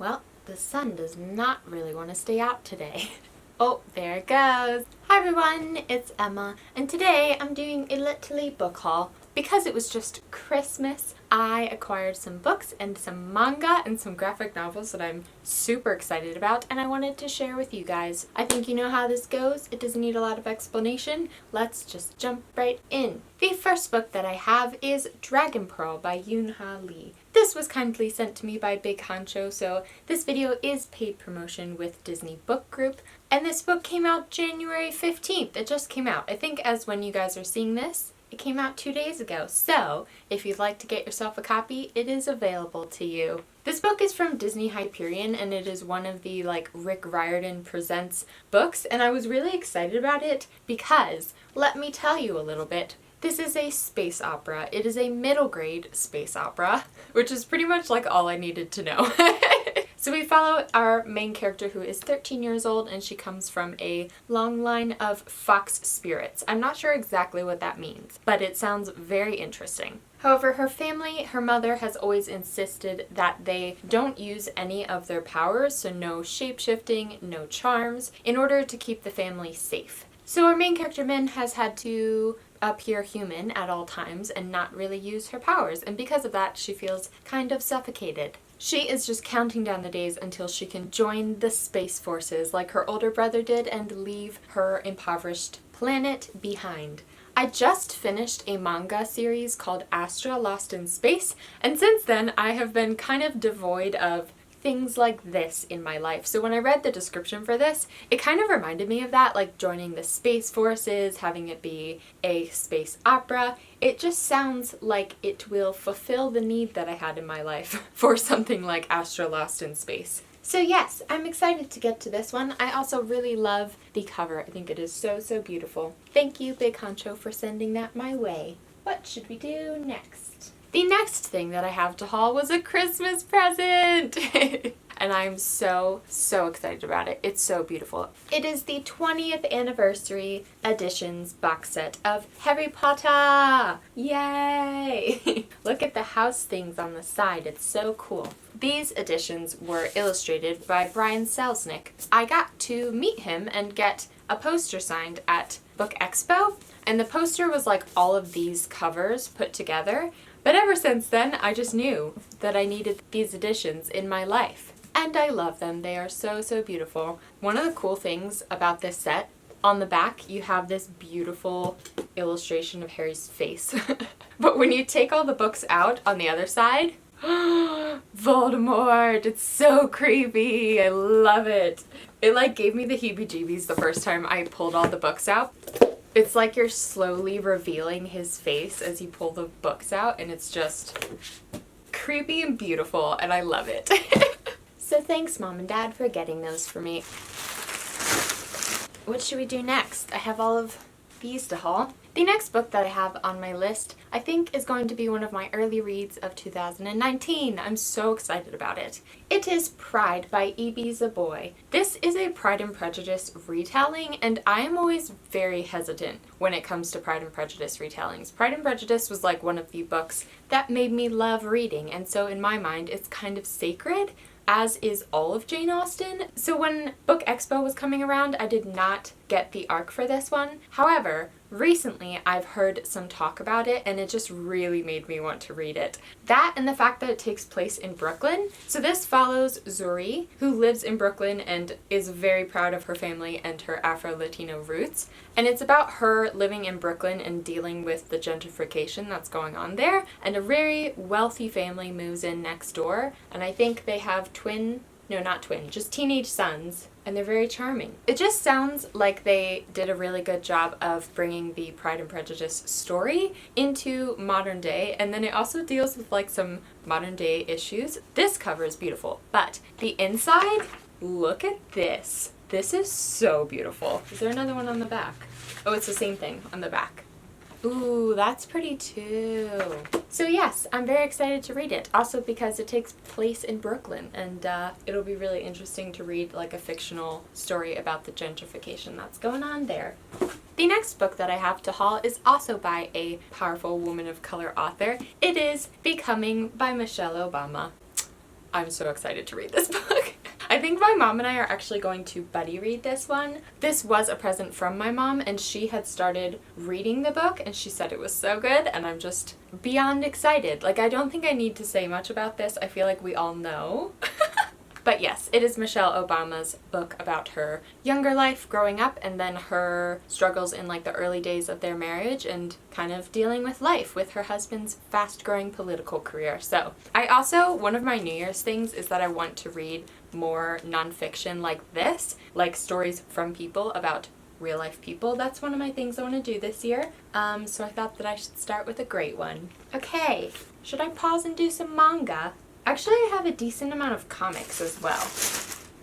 Well, the sun does not really want to stay out today. Oh, there it goes. Hi everyone, it's Emma, and today I'm doing a Little book haul. Because it was just Christmas, I acquired some books and some manga and some graphic novels that I'm super excited about, and I wanted to share with you guys. I think you know how this goes. It doesn't need a lot of explanation. Let's just jump right in. The first book that I have is Dragon Pearl by Yoon Ha Lee. This was kindly sent to me by Big Honcho, so this video is paid promotion with Disney Book Group. And this book came out January 15th. It just came out. I think as when you guys are seeing this, it came out 2 days ago. So if you'd like to get yourself a copy, it is available to you. This book is from Disney Hyperion, and it is one of the Rick Riordan Presents books, and I was really excited about it because, let me tell you a little bit. This is a space opera. It is a middle grade space opera, which is pretty much all I needed to know. So we follow our main character who is 13 years old, and she comes from a long line of fox spirits. I'm not sure exactly what that means, but it sounds very interesting. However, her family, her mother has always insisted that they don't use any of their powers, so no shape-shifting, no charms, in order to keep the family safe. So our main character Min has had to appear human at all times and not really use her powers, and because of that she feels kind of suffocated. She is just counting down the days until she can join the Space Forces like her older brother did and leave her impoverished planet behind. I just finished a manga series called Astra Lost in Space, and since then I have been kind of devoid of things like this in my life. So when I read the description for this, it kind of reminded me of that, like joining the Space Forces, having it be a space opera. It just sounds like it will fulfill the need that I had in my life for something like Astra Lost in Space. So yes, I'm excited to get to this one. I also really love the cover. I think it is so, so beautiful. Thank you, Big Honcho, for sending that my way. What should we do next? The next thing that I have to haul was a Christmas present! And I'm so, so excited about it. It's so beautiful. It is the 20th anniversary editions box set of Harry Potter! Yay! Look at the house things on the side. It's so cool. These editions were illustrated by Brian Selznick. I got to meet him and get a poster signed at Book Expo, and the poster was like all of these covers put together. But ever since then, I just knew that I needed these editions in my life. And I love them. They are so, so beautiful. One of the cool things about this set, on the back, you have this beautiful illustration of Harry's face. But when you take all the books out on the other side, Voldemort! It's so creepy. I love it. It gave me the heebie-jeebies the first time I pulled all the books out. It's like you're slowly revealing his face as you pull the books out, and it's just creepy and beautiful, and I love it. So thanks, Mom and Dad, for getting those for me. What should we do next? I have all of these to haul. The next book that I have on my list, I think, is going to be one of my early reads of 2019. I'm so excited about it. It is Pride by E.B. Zaboy. This is a Pride and Prejudice retelling, and I am always very hesitant when it comes to Pride and Prejudice retellings. Pride and Prejudice was one of the books that made me love reading, and so in my mind it's kind of sacred, as is all of Jane Austen. So when Book Expo was coming around, I did not get the ARC for this one. However, recently I've heard some talk about it, and it just really made me want to read it. That and the fact that it takes place in Brooklyn. So this follows Zuri, who lives in Brooklyn and is very proud of her family and her Afro-Latino roots. And it's about her living in Brooklyn and dealing with the gentrification that's going on there. And a very wealthy family moves in next door, and I think they have just teenage sons, and they're very charming. It just sounds like they did a really good job of bringing the Pride and Prejudice story into modern day, and then it also deals with some modern day issues. This cover is beautiful, but the inside, look at this. This is so beautiful. Is there another one on the back? Oh, it's the same thing on the back. Ooh, that's pretty too. So yes, I'm very excited to read it. Also because it takes place in Brooklyn, and it'll be really interesting to read a fictional story about the gentrification that's going on there. The next book that I have to haul is also by a powerful woman of color author. It is Becoming by Michelle Obama. I'm so excited to read this book. I think my mom and I are actually going to buddy read this one. This was a present from my mom, and she had started reading the book and she said it was so good, and I'm just beyond excited. Like, I don't think I need to say much about this. I feel like we all know. But yes, it is Michelle Obama's book about her younger life growing up and then her struggles in like the early days of their marriage and kind of dealing with life with her husband's fast-growing political career. So I also, one of my New Year's things is that I want to read more nonfiction like this, like stories from people about real life people. That's one of my things I want to do this year. So I thought that I should start with a great one. Okay, should I pause and do some manga? Actually, I have a decent amount of comics as well.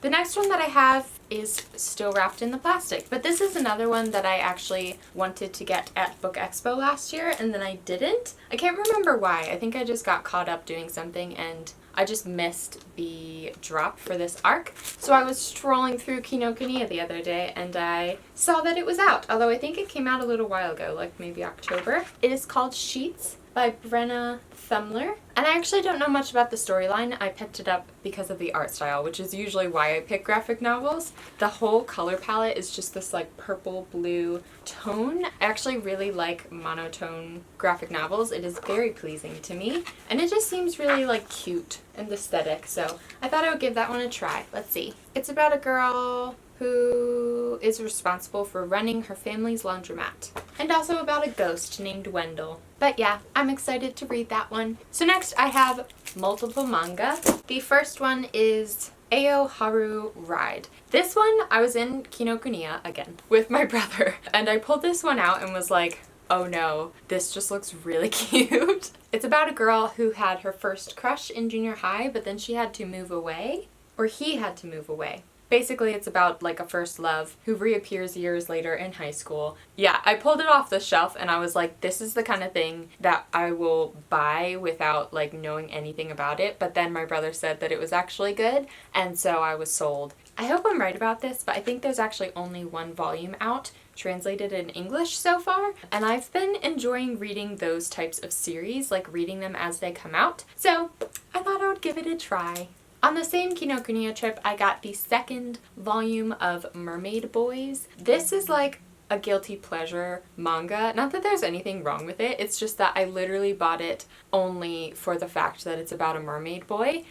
The next one that I have is still wrapped in the plastic, but this is another one that I actually wanted to get at Book Expo last year and then I didn't. I can't remember why. I think I just got caught up doing something and I just missed the drop for this arc. So I was strolling through Kinokuniya the other day and I saw that it was out, although I think it came out a little while ago, like maybe October. It is called Sheets by Brenna Thumler. And I actually don't know much about the storyline. I picked it up because of the art style, which is usually why I pick graphic novels. The whole color palette is just this like purple blue tone. I actually really like monotone graphic novels. It is very pleasing to me. And it just seems really like cute and aesthetic. So I thought I would give that one a try. Let's see. It's about a girl who is responsible for running her family's laundromat, and also about a ghost named Wendell. But yeah, I'm excited to read that one. So next I have multiple manga. The first one is Ao Haru Ride. This one, I was in Kinokuniya again with my brother, and I pulled this one out and was like, oh no, this just looks really cute. It's about a girl who had her first crush in junior high, but then she had to move away, or he had to move away. Basically, it's about like a first love who reappears years later in high school. Yeah, I pulled it off the shelf and I was like, this is the kind of thing that I will buy without like knowing anything about it. But then my brother said that it was actually good, and so I was sold. I hope I'm right about this, but I think there's actually only one volume out translated in English so far, and I've been enjoying reading those types of series, like reading them as they come out. So I thought I would give it a try. On the same Kinokuniya trip, I got the second volume of Mermaid Boys. This is like a guilty pleasure manga. Not that there's anything wrong with it, it's just that I literally bought it only for the fact that it's about a mermaid boy.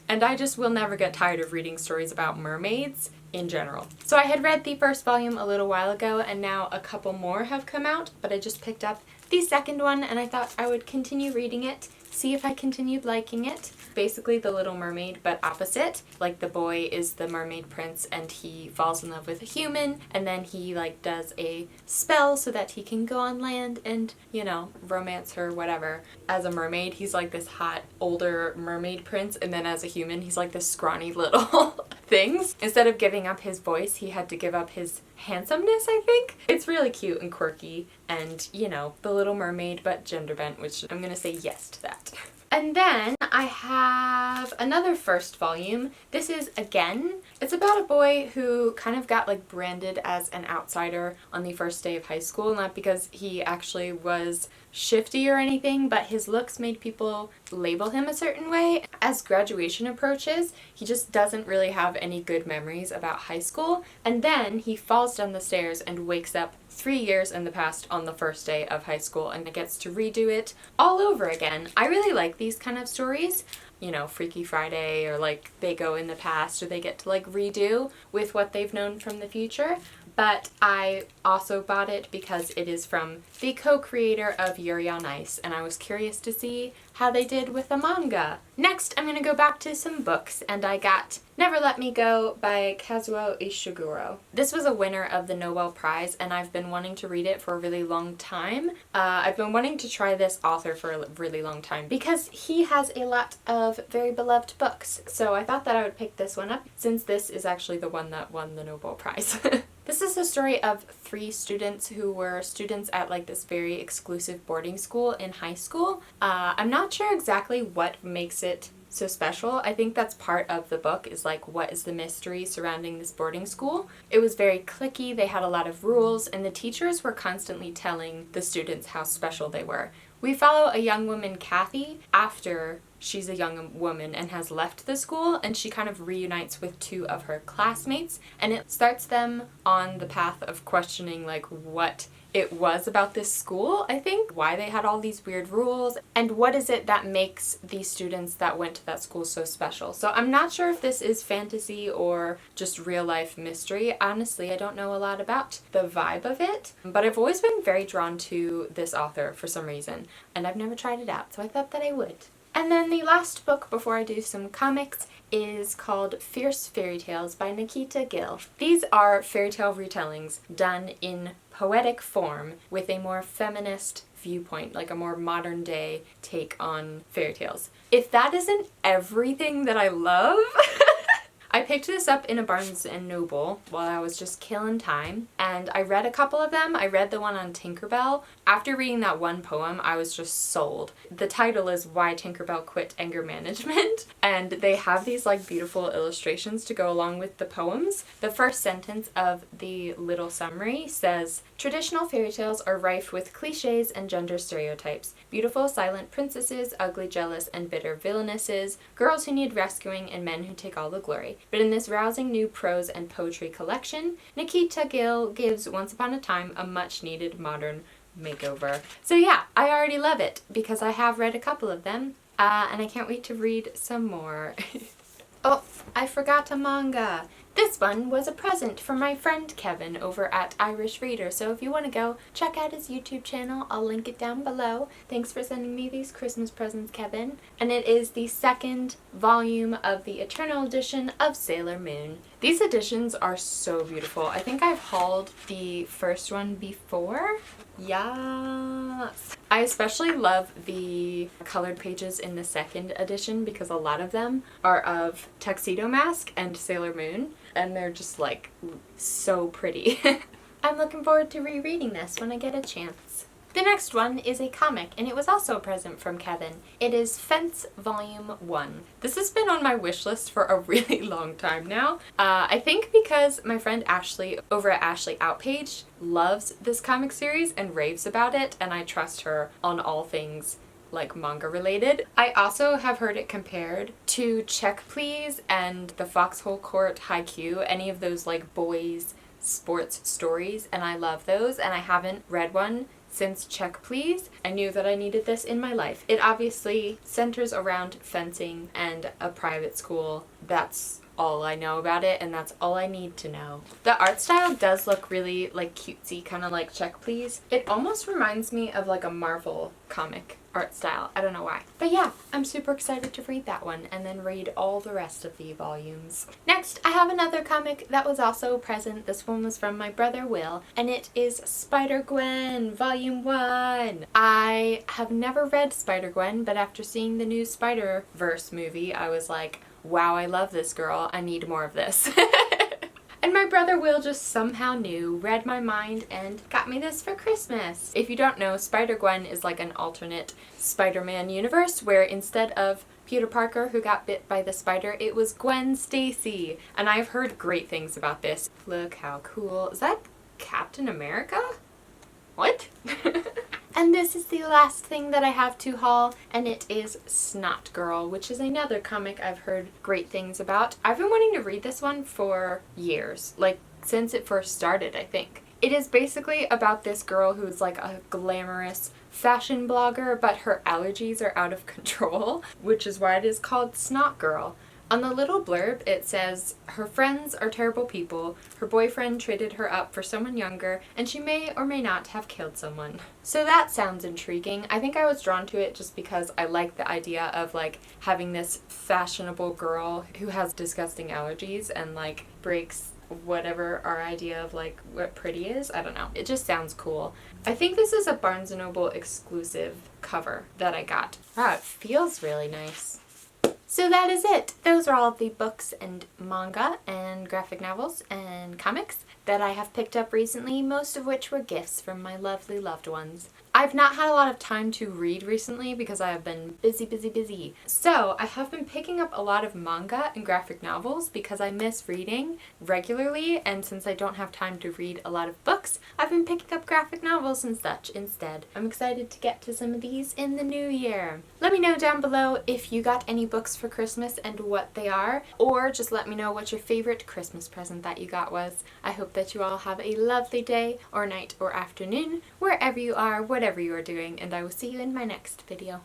And I just will never get tired of reading stories about mermaids in general. So I had read the first volume a little while ago and now a couple more have come out, but I just picked up the second one and I thought I would continue reading it, see if I continued liking it. Basically The Little Mermaid, but opposite. Like the boy is the mermaid prince and he falls in love with a human, and then he like does a spell so that he can go on land and, you know, romance her, whatever. As a mermaid, he's like this hot older mermaid prince, and then as a human, he's like this scrawny little things. Instead of giving up his voice, he had to give up his handsomeness, I think. It's really cute and quirky and, you know, The Little Mermaid, but gender bent, which I'm gonna say yes to that. And then I have another first volume. This is Again. It's about a boy who kind of got like branded as an outsider on the first day of high school, not because he actually was shifty or anything, but his looks made people label him a certain way. As graduation approaches, he just doesn't really have any good memories about high school, and then he falls down the stairs and wakes up 3 years in the past on the first day of high school and gets to redo it all over again. I really like these kind of stories. You know, Freaky Friday, or like they go in the past or they get to like redo with what they've known from the future. But I also bought it because it is from the co-creator of Yuri on Ice, and I was curious to see how they did with the manga. Next, I'm going to go back to some books, and I got Never Let Me Go by Kazuo Ishiguro. This was a winner of the Nobel Prize, and I've been wanting to read it for a really long time. I've been wanting to try this author for a really long time because he has a lot of very beloved books. So I thought that I would pick this one up since this is actually the one that won the Nobel Prize. This is the story of 3 students who were students at like this very exclusive boarding school in high school. I'm not sure exactly what makes it so special. I think that's part of the book, is like, what is the mystery surrounding this boarding school? It was very cliquey, they had a lot of rules, and the teachers were constantly telling the students how special they were, We follow a young woman, Kathy, after she's a young woman and has left the school, and she kind of reunites with two of her classmates, and it starts them on the path of questioning like what it was about this school, I think, why they had all these weird rules, and what is it that makes these students that went to that school so special. So I'm not sure if this is fantasy or just real life mystery. Honestly, I don't know a lot about the vibe of it, but I've always been very drawn to this author for some reason, and I've never tried it out, so I thought that I would. And then the last book before I do some comics is called Fierce Fairy Tales by Nikita Gill. These are fairy tale retellings done in poetic form with a more feminist viewpoint, like a more modern day take on fairy tales. If that isn't everything that I love, I picked this up in a Barnes & Noble while I was just killing time, and I read a couple of them. I read the one on Tinkerbell. After reading that one poem, I was just sold. The title is Why Tinkerbell Quit Anger Management, and they have these like beautiful illustrations to go along with the poems. The first sentence of the little summary says, "Traditional fairy tales are rife with cliches and gender stereotypes. Beautiful silent princesses, ugly, jealous, and bitter villainesses, girls who need rescuing, and men who take all the glory. But in this rousing new prose and poetry collection, Nikita Gill gives Once Upon a Time a much-needed modern makeover." So yeah, I already love it because I have read a couple of them, and I can't wait to read some more. Oh, I forgot a manga. This one was a present from my friend Kevin over at Irish Reader, so if you want to go check out his YouTube channel, I'll link it down below. Thanks for sending me these Christmas presents, Kevin. And it is the second volume of the Eternal edition of Sailor Moon. These editions are so beautiful. I think I've hauled the first one before. Yes. I especially love the colored pages in the second edition because a lot of them are of Tuxedo Mask and Sailor Moon, and they're just like so pretty. I'm looking forward to rereading this when I get a chance. The next one is a comic, and it was also a present from Kevin. It is Fence Volume 1. This has been on my wish list for a really long time now. I think because my friend Ashley over at Ashley Outpage loves this comic series and raves about it, and I trust her on all things like manga related. I also have heard it compared to Check Please and the Foxhole Court Haikyuu, any of those like boys sports stories, and I love those, and I haven't read one since Check Please. I knew that I needed this in my life. It obviously centers around fencing and a private school. That's all I know about it, and that's all I need to know. The art style does look really like cutesy, kind of like Check Please. It almost reminds me of like a Marvel comic art style. I don't know why. But yeah, I'm super excited to read that one and then read all the rest of the volumes. Next, I have another comic that was also a present. This one was from my brother Will, and it is Spider-Gwen Volume 1. I have never read Spider-Gwen, but after seeing the new Spider-Verse movie, I was like, wow, I love this girl. I need more of this. And my brother Will just somehow knew, read my mind, and got me this for Christmas. If you don't know, Spider-Gwen is like an alternate Spider-Man universe where instead of Peter Parker who got bit by the spider, it was Gwen Stacy. And I've heard great things about this. Look how cool. Is that Captain America? What? And this is the last thing that I have to haul, and it is Snot Girl, which is another comic I've heard great things about. I've been wanting to read this one for years, like since it first started, I think. It is basically about this girl who's like a glamorous fashion blogger, but her allergies are out of control, which is why it is called Snot Girl. On the little blurb, it says, her friends are terrible people, her boyfriend traded her up for someone younger, and she may or may not have killed someone. So that sounds intriguing. I think I was drawn to it just because I like the idea of like having this fashionable girl who has disgusting allergies and like breaks whatever our idea of like what pretty is. I don't know. It just sounds cool. I think this is a Barnes & Noble exclusive cover that I got. Wow, it feels really nice. So that is it. Those are all of the books and manga and graphic novels and comics that I have picked up recently, most of which were gifts from my lovely loved ones. I've not had a lot of time to read recently because I have been busy. So I have been picking up a lot of manga and graphic novels because I miss reading regularly, and since I don't have time to read a lot of books, I've been picking up graphic novels and such instead. I'm excited to get to some of these in the new year. Let me know down below if you got any books for Christmas and what they are, or just let me know what your favorite Christmas present that you got was. I hope that you all have a lovely day or night or afternoon, wherever you are, whatever you are doing, and I will see you in my next video.